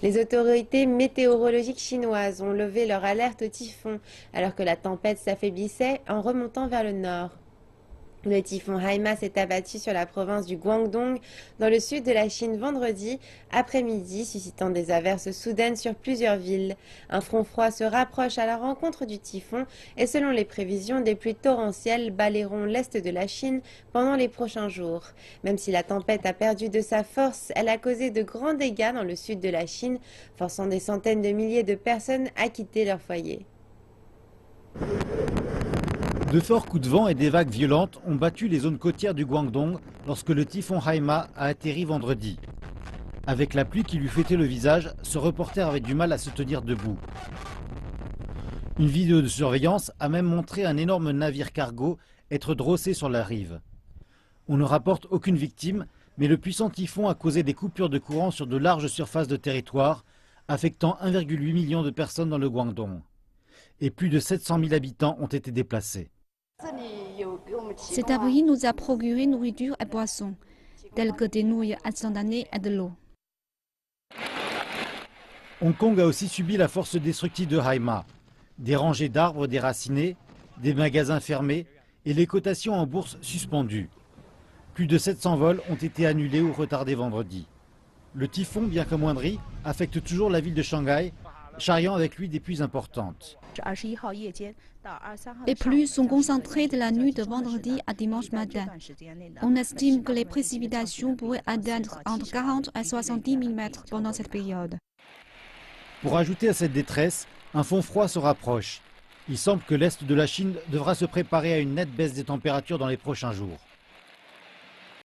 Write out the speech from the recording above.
Les autorités météorologiques chinoises ont levé leur alerte au typhon alors que la tempête s'affaiblissait en remontant vers le nord. Le typhon Haima s'est abattu sur la province du Guangdong, dans le sud de la Chine vendredi après-midi, suscitant des averses soudaines sur plusieurs villes. Un front froid se rapproche à la rencontre du typhon et selon les prévisions, des pluies torrentielles balayeront l'est de la Chine pendant les prochains jours. Même si la tempête a perdu de sa force, elle a causé de grands dégâts dans le sud de la Chine, forçant des centaines de milliers de personnes à quitter leur foyer. De forts coups de vent et des vagues violentes ont battu les zones côtières du Guangdong lorsque le typhon Haima a atterri vendredi. Avec la pluie qui lui fouettait le visage, ce reporter avait du mal à se tenir debout. Une vidéo de surveillance a même montré un énorme navire cargo être drossé sur la rive. On ne rapporte aucune victime, mais le puissant typhon a causé des coupures de courant sur de larges surfaces de territoire, affectant 1,8 million de personnes dans le Guangdong. Et plus de 700 000 habitants ont été déplacés. Cet abri nous a procuré nourriture et boissons, telles que des nouilles instantanées et de l'eau. Hong Kong a aussi subi la force destructive de Haima. Des rangées d'arbres déracinés, des magasins fermés et les cotations en bourse suspendues. Plus de 700 vols ont été annulés ou retardés vendredi. Le typhon, bien qu'amoindri, affecte toujours la ville de Shanghai, charriant avec lui des pluies importantes. Les pluies sont concentrées de la nuit de vendredi à dimanche matin. On estime que les précipitations pourraient atteindre entre 40 et 70 mm pendant cette période. Pour ajouter à cette détresse, un front froid se rapproche. Il semble que l'est de la Chine devra se préparer à une nette baisse des températures dans les prochains jours.